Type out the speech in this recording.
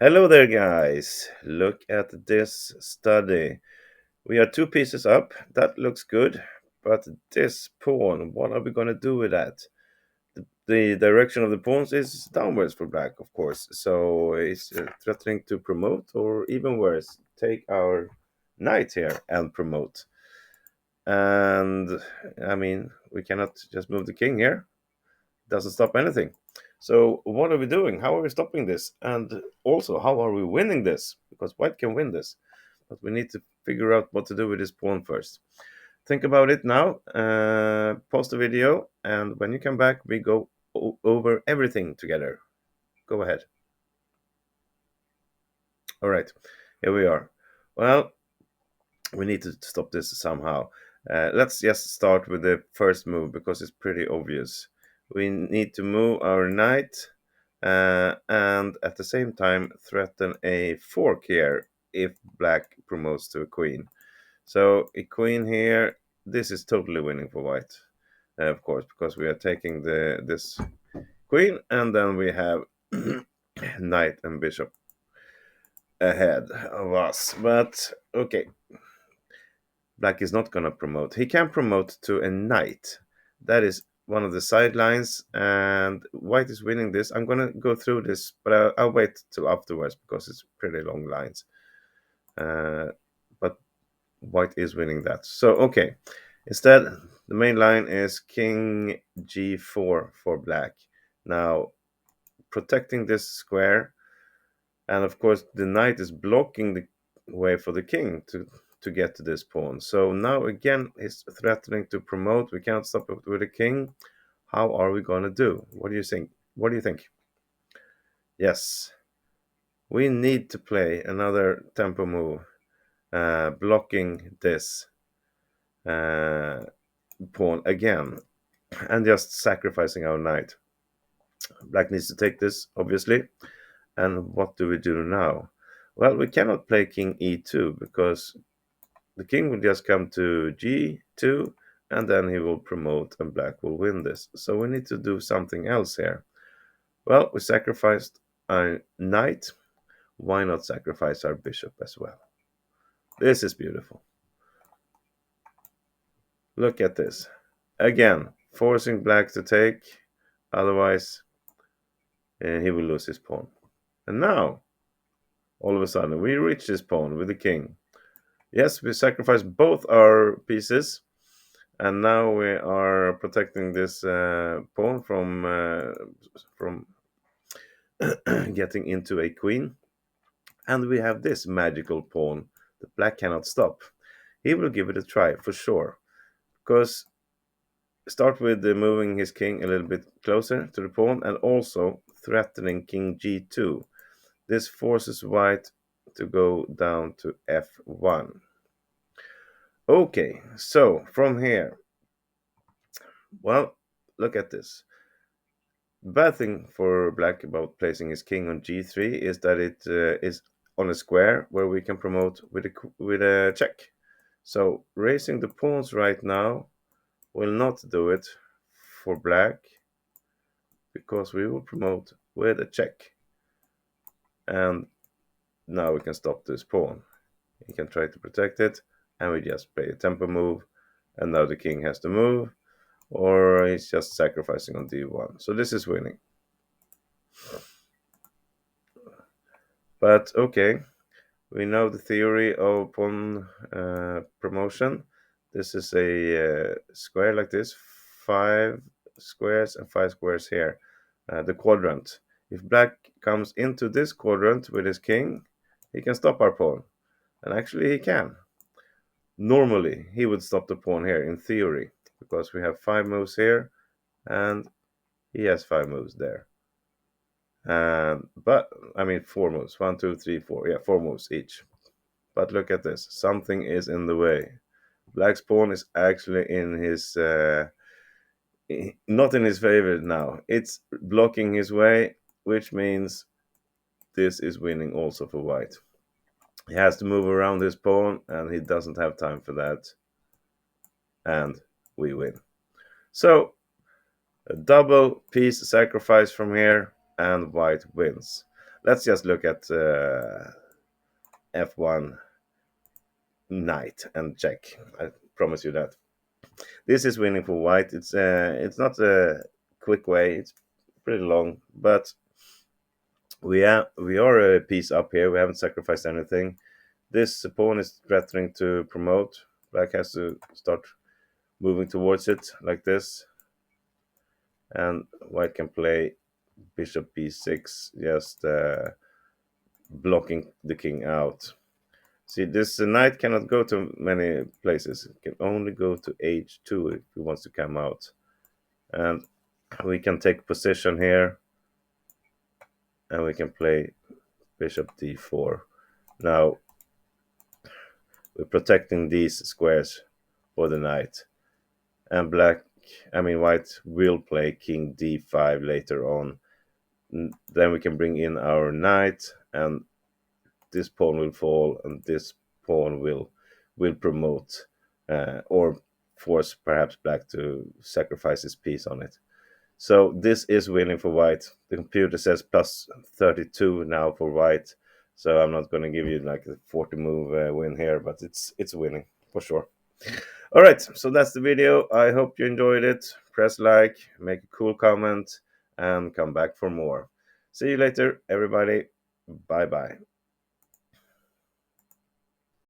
Hello there, guys. Look at this study. We are two pieces up. That looks good. But this pawn, what are we going to do with that? The direction of the pawns is downwards for black, of course. So it's threatening to promote, or even worse, take our knight here and promote. And I mean, we cannot just move the king here. Doesn't stop anything. So what are we doing? How are we stopping this? And also, how are we winning this? Because white can win this, but we need to figure out what to do with this pawn first. Think about it now. Pause the video, and when you come back, we go over everything together. Go ahead. All right, here we are. Well, we need to stop this somehow. Let's just start with the first move because it's pretty obvious. We need to move our knight and at the same time threaten a fork here if black promotes to a queen. So a queen here, this is totally winning for white, of course, because we are taking this queen and then we have knight and bishop ahead of us. But okay, black is not going to promote. He can promote to a knight. That is one of the sidelines, and white is winning this. I'm going to go through this, but I'll wait till afterwards because it's pretty long lines. But white is winning that. So, okay. Instead, the main line is king g4 for black. Now, protecting this square, and of course the knight is blocking the way for the king to get to this pawn. So now again he's threatening to promote. We can't stop it with the king. How are we going to do? What do you think? What do you think? Yes, we need to play another tempo move, blocking this uh, pawn again and just sacrificing our knight. Black needs to take this, obviously. And what do we do now? Well, we cannot play king e2 because the king will just come to g2 and then he will promote and black will win this. So we need to do something else here. Well, we sacrificed our knight. Why not sacrifice our bishop as well? This is beautiful. Look at this. Again, forcing black to take. Otherwise, he will lose his pawn. And now, all of a sudden, we reach this pawn with the king. Yes, we sacrificed both our pieces, and now we are protecting this pawn from getting into a queen. And we have this magical pawn that black cannot stop. He will give it a try for sure, because start with moving his king a little bit closer to the pawn and also threatening king g2. This forces white to go down to f1. Okay, so from here, well, look at this. The bad thing for black about placing his king on g3 is that it is on a square where we can promote with a check. So raising the pawns right now will not do it for black because we will promote with a check. And now we can stop this pawn. He can try to protect it, and we just play a tempo move, and now the king has to move, or he's just sacrificing on d1. So this is winning. But okay, we know the theory of pawn promotion. This is a square like this, 5 squares and 5 squares here, the quadrant. If black comes into this quadrant with his king, he can stop our pawn. And actually he can. Normally, he would stop the pawn here in theory, because we have 5 moves here, and he has 5 moves there. But I mean 4 moves. 1, 2, 3, 4. Yeah, 4 moves each. But look at this. Something is in the way. Black's pawn is actually in his not in his favor now. It's blocking his way, which means this is winning also for white. He has to move around his pawn, and he doesn't have time for that. And we win. So a double piece sacrifice from here, and white wins. let's just look at f1 knight and check. I promise you that this is winning for white. It's not a quick way. It's pretty long, but we are a piece up here. We haven't sacrificed anything. This pawn is threatening to promote. Black has to start moving towards it like this, and white can play bishop b6, just blocking the king out. See, this knight cannot go to many places. It can only go to h2 if he wants to come out. And we can take position here, and we can play bishop d4. Now, we're protecting these squares for the knight. And white will play king d5 later on. Then we can bring in our knight, and this pawn will fall, and this pawn will promote, or force perhaps black to sacrifice his piece on it. So this is winning for white. The computer says plus 32 now for white. So I'm not going to give you like a 40 move win here, but it's winning for sure. All right, so that's the video. I hope you enjoyed it. Press like, make a cool comment, and come back for more. See you later, everybody. Bye bye.